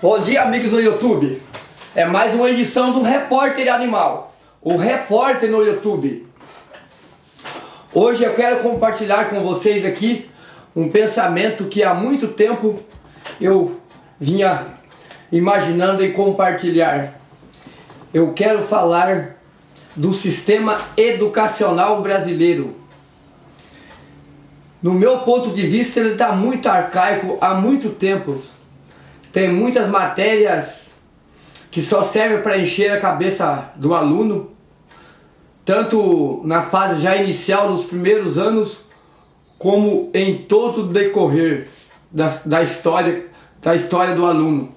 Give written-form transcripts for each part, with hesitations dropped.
Bom dia, amigos do YouTube. É mais uma edição do Repórter Animal, o Repórter no YouTube. Hoje eu quero compartilhar com vocês aqui um pensamento que há muito tempo eu vinha imaginando em compartilhar. Eu quero falar do sistema educacional brasileiro. No meu ponto de vista, ele está muito arcaico há muito tempo. Tem muitas matérias que só servem para encher a cabeça do aluno, tanto na fase já inicial, nos primeiros anos, como em todo o decorrer da história do aluno.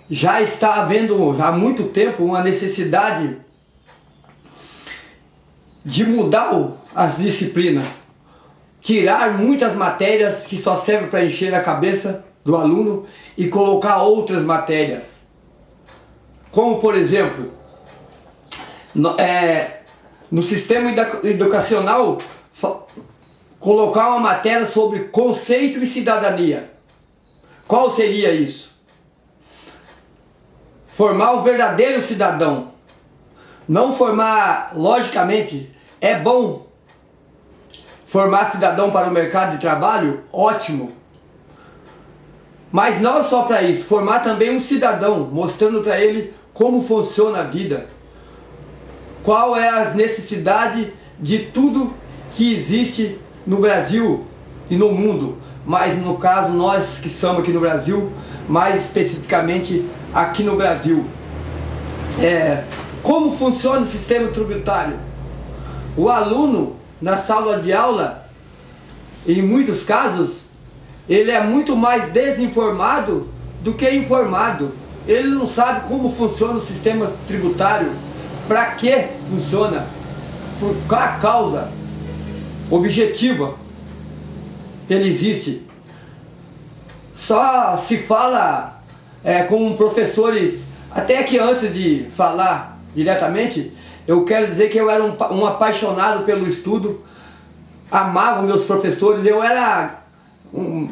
Já está havendo há muito tempo uma necessidade de mudar as disciplinas, tirar muitas matérias que só servem para encher a cabeça do aluno e colocar outras matérias, como por exemplo no sistema educacional colocar uma matéria sobre conceito e cidadania. Qual seria isso? Formar o verdadeiro cidadão. Não formar, logicamente, é bom formar cidadão para o mercado de trabalho, ótimo. Mas não só para isso, formar também um cidadão, mostrando para ele como funciona a vida, qual é as necessidades de tudo que existe no Brasil e no mundo, mas no caso nós que estamos aqui no Brasil, mais especificamente aqui no Brasil. Como funciona o sistema tributário? O aluno na sala de aula, em muitos casos, ele é muito mais desinformado do que informado. Ele não sabe como funciona o sistema tributário, para que funciona, por qual causa objetiva ele existe. Só se fala com professores, até que antes de falar diretamente, eu quero dizer que eu era um apaixonado pelo estudo, amava meus professores, eu era um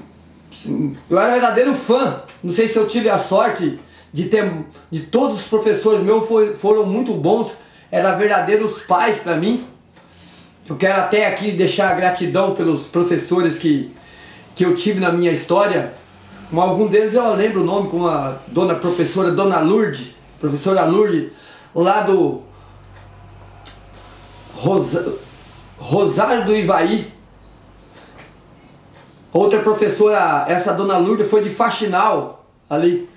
verdadeiro fã. Não sei se eu tive a sorte de todos os professores meus foram muito bons, eram verdadeiros pais para mim. Eu quero até aqui deixar gratidão pelos professores que eu tive na minha história. Algum deles eu lembro o nome, como a professora Lourdes, lá do Rosário do Ivaí. Outra professora, essa dona Lourdes, foi de Faxinal, ali.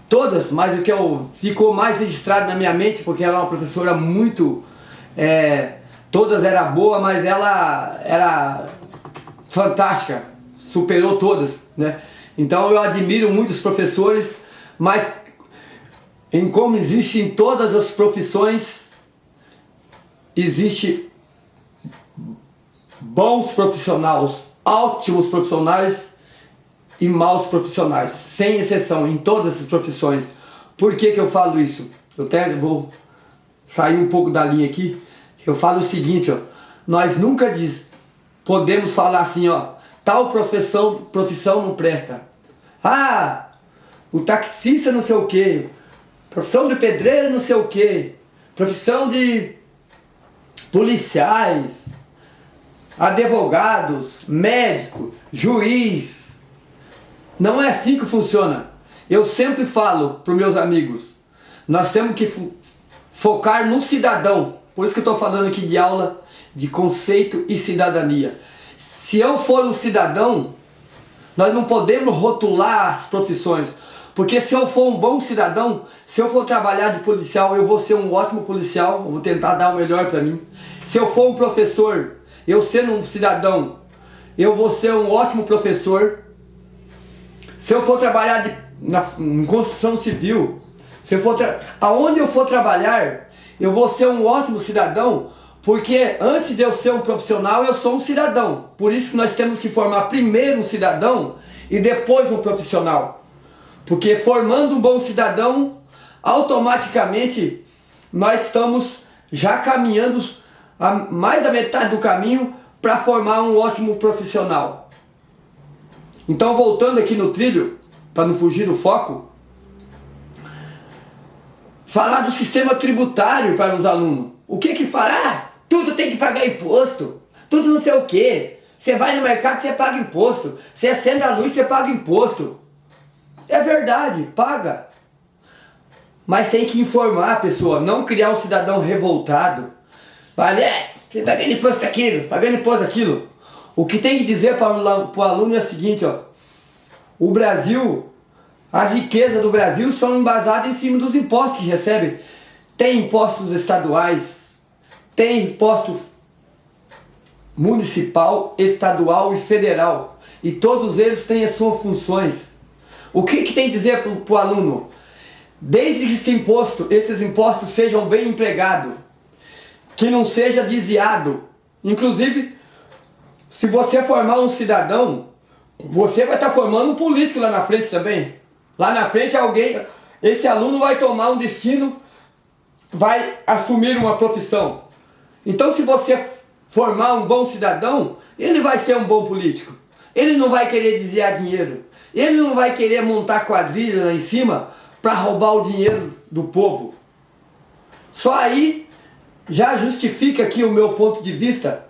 Todas, mas o que ficou mais registrado na minha mente, porque ela era uma professora muito... todas eram boas, mas ela era fantástica, superou todas, né? Então eu admiro muitos professores, mas como existe em todas as profissões, existe bons profissionais, ótimos profissionais e maus profissionais, sem exceção, em todas as profissões. Por que eu falo isso? Eu até vou sair um pouco da linha aqui. Eu falo o seguinte, nós nunca podemos falar assim, tal profissão não presta. O taxista não sei o que, profissão de pedreiro não sei o que, profissão de policiais, advogados, médico, juiz. Não é assim que funciona. Eu sempre falo para os meus amigos, nós temos que focar no cidadão. Por isso que eu estou falando aqui de aula de conceito e cidadania. Se eu for um cidadão, nós não podemos rotular as profissões. Porque se eu for um bom cidadão, se eu for trabalhar de policial, eu vou ser um ótimo policial, eu vou tentar dar o melhor para mim. Se eu for um professor, eu sendo um cidadão, eu vou ser um ótimo professor. Se eu for trabalhar em construção civil, aonde eu for trabalhar, eu vou ser um ótimo cidadão, porque antes de eu ser um profissional, eu sou um cidadão. Por isso que nós temos que formar primeiro um cidadão e depois um profissional. Porque formando um bom cidadão, automaticamente nós estamos já caminhando a mais da metade do caminho para formar um ótimo profissional. Então, voltando aqui no trilho, para não fugir do foco, falar do sistema tributário para os alunos. O que fala? Ah, tudo tem que pagar imposto, tudo não sei o que. Você vai no mercado, você paga imposto. Você acende a luz, você paga imposto. É verdade, paga. Mas tem que informar a pessoa, não criar um cidadão revoltado. Vale, você pagando imposto daquilo, pagando imposto daquilo. O que tem que dizer para o aluno é o seguinte, ó. O Brasil, as riquezas do Brasil são embasadas em cima dos impostos que recebe. Tem impostos estaduais, tem imposto municipal, estadual e federal. E todos eles têm as suas funções. O que tem que dizer para o aluno? Desde que esses impostos sejam bem empregados, que não seja desviado. Inclusive, se você formar um cidadão, você vai estar formando um político lá na frente também. Lá na frente esse aluno vai tomar um destino, vai assumir uma profissão. Então, se você formar um bom cidadão, ele vai ser um bom político. Ele não vai querer desviar dinheiro. Ele não vai querer montar quadrilha lá em cima para roubar o dinheiro do povo. Só aí já justifica aqui o meu ponto de vista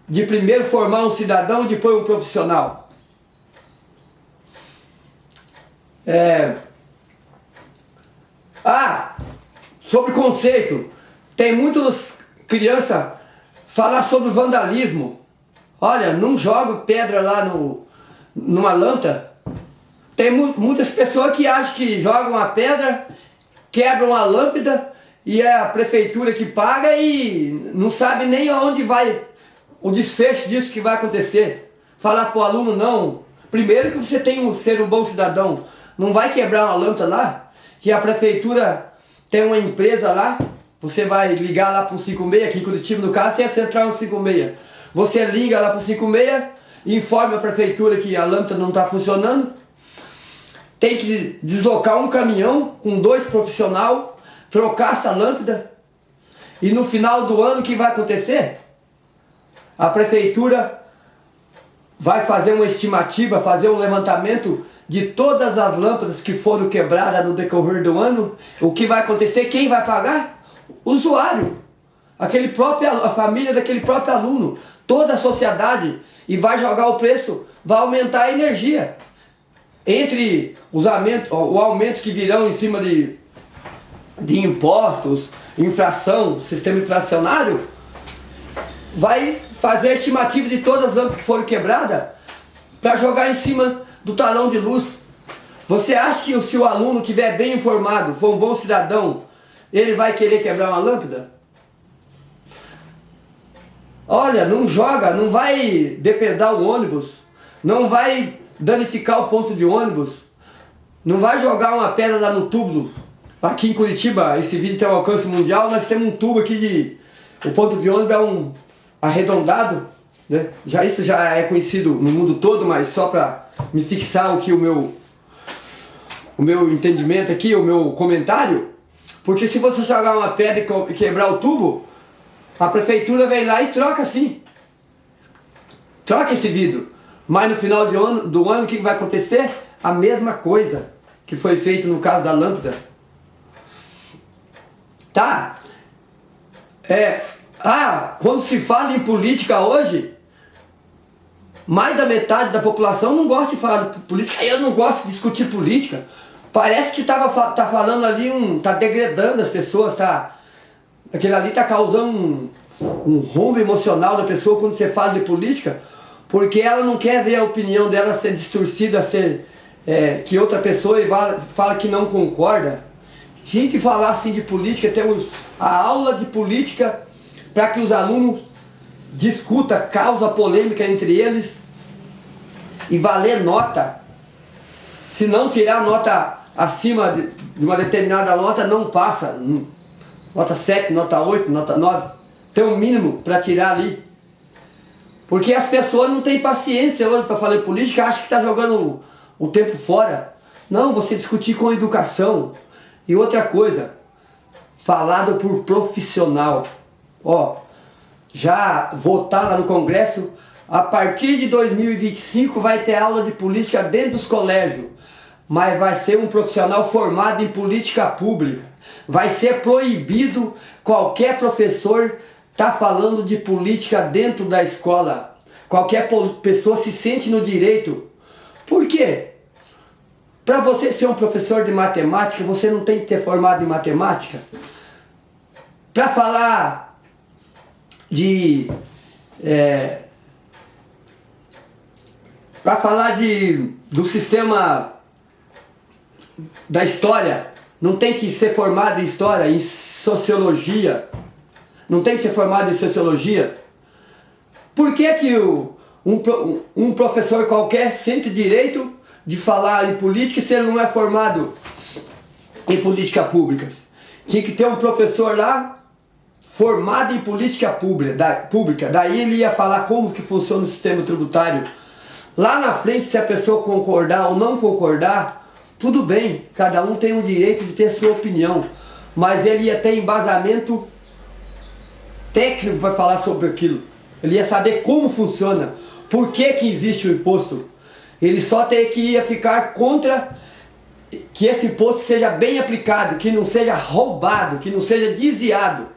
de primeiro formar um cidadão e depois um profissional. Sobre conceito. Tem muitas crianças falar sobre vandalismo. Olha, não joga pedra lá numa lâmpada. Tem muitas pessoas que acham que jogam uma pedra, quebram a lâmpada e é a prefeitura que paga e não sabe nem aonde vai o desfecho disso que vai acontecer. Falar para o aluno, não. Primeiro que você tem que ser um bom cidadão. Não vai quebrar uma lâmpada lá, que a prefeitura tem uma empresa lá, você vai ligar lá para o 56, aqui em Curitiba no caso tem a central 56. Você liga lá para o 56 e informa a prefeitura que a lâmpada não está funcionando. Tem que deslocar um caminhão com 2 profissionais, trocar essa lâmpada. E no final do ano o que vai acontecer? A prefeitura vai fazer uma estimativa, fazer um levantamento de todas as lâmpadas que foram quebradas no decorrer do ano. O que vai acontecer? Quem vai pagar? O usuário. A família daquele próprio aluno. Toda a sociedade. E vai jogar o preço, vai aumentar a energia. Entre o aumento que virão em cima de impostos, inflação, sistema inflacionário, vai fazer a estimativa de todas as lâmpadas que foram quebradas para jogar em cima do talão de luz. Você acha que se o aluno estiver bem informado, for um bom cidadão, ele vai querer quebrar uma lâmpada? Olha, não joga, não vai depredar o ônibus, não vai danificar o ponto de ônibus, não vai jogar uma pedra lá no tubo. Aqui em Curitiba, esse vídeo tem um alcance mundial, nós temos um tubo aqui o ponto de ônibus é um arredondado, né? Isso já é conhecido no mundo todo, mas só para me fixar o meu entendimento aqui, o meu comentário, porque se você jogar uma pedra e quebrar o tubo, a prefeitura vem lá e troca assim. Troca esse vidro. Mas no final do ano o que vai acontecer? A mesma coisa que foi feito no caso da lâmpada. Tá? Quando se fala em política hoje, mais da metade da população não gosta de falar de política. Eu não gosto de discutir política. Parece que tá falando ali, tá degradando as pessoas, aquele ali tá causando um rombo emocional da pessoa quando você fala de política, porque ela não quer ver a opinião dela ser distorcida, que outra pessoa fala que não concorda. Tinha que falar assim de política, temos a aula de política para que os alunos discutam, causa polêmica entre eles e valer nota. Se não tirar nota acima de uma determinada nota, não passa. Nota 7, nota 8, nota 9. Tem um mínimo para tirar ali. Porque as pessoas não têm paciência hoje para falar em política, acham que está jogando o tempo fora. Não, você discutir com educação. E outra coisa, falado por profissional. já votar lá no Congresso, a partir de 2025 vai ter aula de política dentro dos colégios, mas vai ser um profissional formado em política pública. Vai ser proibido qualquer professor estar falando de política dentro da escola. Qualquer pessoa se sente no direito. Por quê? Para você ser um professor de matemática, você não tem que ter formado em matemática. Para falar do sistema da história, não tem que ser formado em história, em sociologia. Não tem que ser formado em sociologia. Por que um professor qualquer sente direito de falar em política se ele não é formado em política pública? Tinha que ter um professor lá formado em política pública. Daí ele ia falar como que funciona o sistema tributário. Lá na frente, se a pessoa concordar ou não concordar, tudo bem, cada um tem o direito de ter sua opinião, mas ele ia ter embasamento técnico para falar sobre aquilo. Ele ia saber como funciona, por que existe o imposto. Ele só ia ficar contra que esse imposto seja bem aplicado, que não seja roubado, que não seja desviado.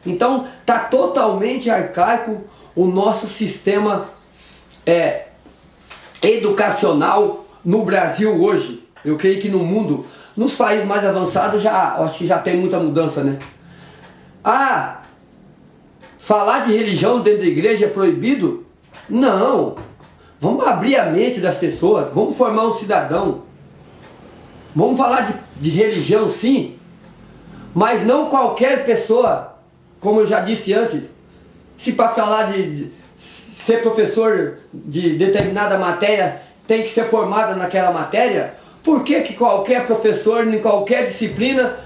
Então está totalmente arcaico o nosso sistema educacional no Brasil hoje. Eu creio que no mundo, nos países mais avançados, acho que já tem muita mudança, né? Falar de religião dentro da igreja é proibido? Não! Vamos abrir a mente das pessoas, vamos formar um cidadão. Vamos falar de religião, sim, mas não qualquer pessoa, como eu já disse antes. Se para falar de ser professor de determinada matéria tem que ser formado naquela matéria, por que qualquer professor, em qualquer disciplina,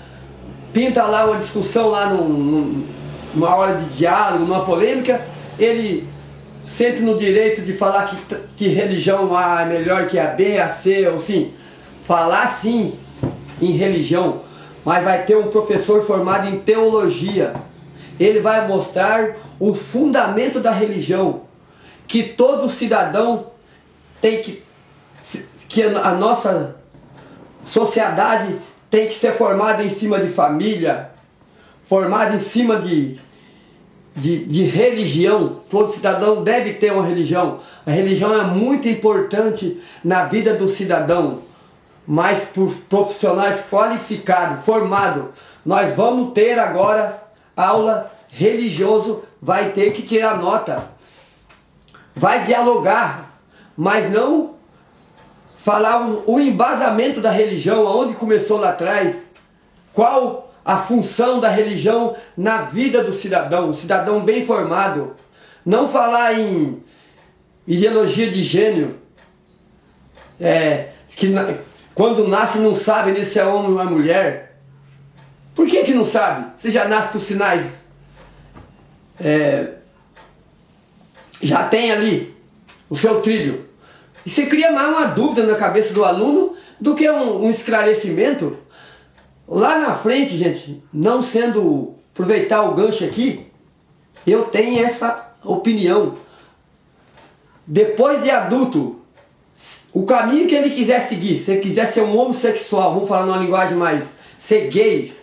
pinta lá uma discussão lá numa hora de diálogo, numa polêmica, ele sente no direito de falar que religião A é melhor que a B, a C, ou sim, falar sim em religião, mas vai ter um professor formado em teologia. Ele vai mostrar o fundamento da religião, que todo cidadão tem que a nossa sociedade tem que ser formada em cima de família, formada em cima de religião. Todo cidadão deve ter uma religião. A religião é muito importante na vida do cidadão, mas por profissionais qualificados, formados. Nós vamos ter agora aula religioso, vai ter que tirar nota, vai dialogar, mas não falar o embasamento da religião, aonde começou lá atrás, qual a função da religião na vida do cidadão, um cidadão bem formado. Não falar em ideologia de gênero, que quando nasce não sabe se é homem ou é mulher. Por que não sabe? Você já nasce com sinais, já tem ali o seu trilho. E você cria mais uma dúvida na cabeça do aluno do que um esclarecimento. Lá na frente, gente, não sendo aproveitar o gancho aqui, eu tenho essa opinião. Depois de adulto, o caminho que ele quiser seguir, se ele quiser ser um homossexual, vamos falar numa linguagem mais, ser gay,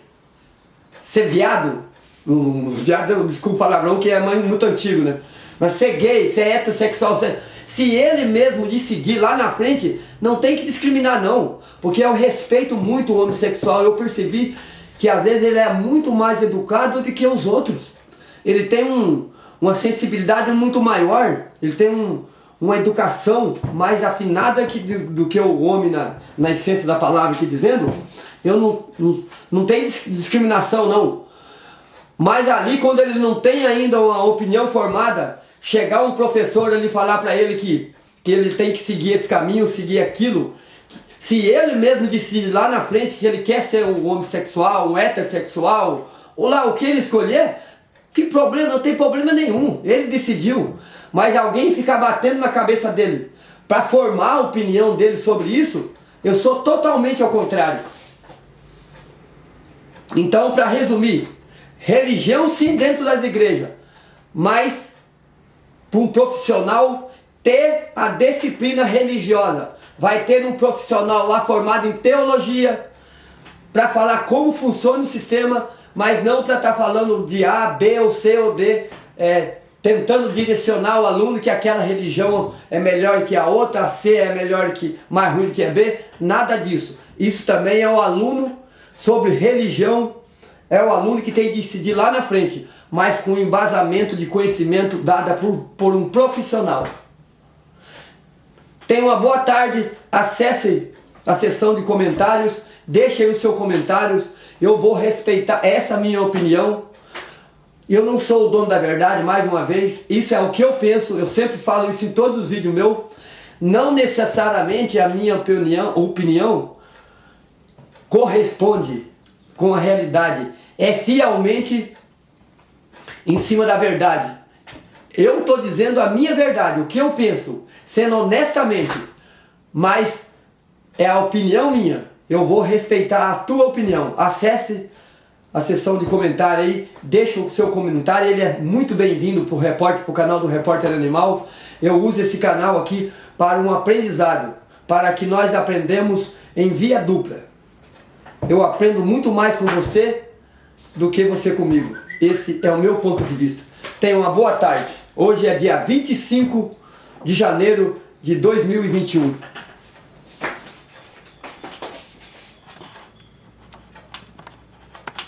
ser viado, viado, desculpa o palavrão que é muito antigo, né? Mas ser gay, ser heterossexual, se ele mesmo decidir lá na frente, não tem que discriminar não, porque eu respeito muito o homossexual. Eu percebi que às vezes ele é muito mais educado do que os outros. Ele tem uma sensibilidade muito maior, ele tem uma educação mais afinada do que o homem na essência da palavra aqui dizendo. Eu não tem discriminação não. Mas ali, quando ele não tem ainda uma opinião formada, chegar um professor ali falar para ele que ele tem que seguir esse caminho, seguir aquilo, se ele mesmo decidir lá na frente que ele quer ser um homossexual, um heterossexual, ou lá o que ele escolher, que problema, não tem problema nenhum, ele decidiu. Mas alguém ficar batendo na cabeça dele para formar a opinião dele sobre isso, eu sou totalmente ao contrário. Então, para resumir, religião sim dentro das igrejas, mas para um profissional ter a disciplina religiosa. Vai ter um profissional lá formado em teologia para falar como funciona o sistema, mas não para estar falando de A, B ou C ou D, tentando direcionar o aluno que aquela religião é melhor que a outra, a C é melhor que, mais ruim que a B, nada disso. Isso também é o aluno sobre religião, é o aluno que tem que decidir lá na frente, mas com embasamento de conhecimento dado por um profissional. Tenha uma boa tarde, acesse a seção de comentários, deixe aí os seus comentários, eu vou respeitar essa minha opinião. Eu não sou o dono da verdade, mais uma vez, isso é o que eu penso, eu sempre falo isso em todos os vídeos meus. Não necessariamente a minha opinião corresponde com a realidade, é fielmente em cima da verdade. Eu estou dizendo a minha verdade, o que eu penso, sendo honestamente, mas é a opinião minha. Eu vou respeitar a tua opinião. Acesse a seção de comentário aí, deixa o seu comentário, ele é muito bem-vindo para o canal do Repórter Animal. Eu uso esse canal aqui para um aprendizado, para que nós aprendamos em via dupla. Eu aprendo muito mais com você do que você comigo. Esse é o meu ponto de vista. Tenha uma boa tarde. Hoje é dia 25 de janeiro de 2021.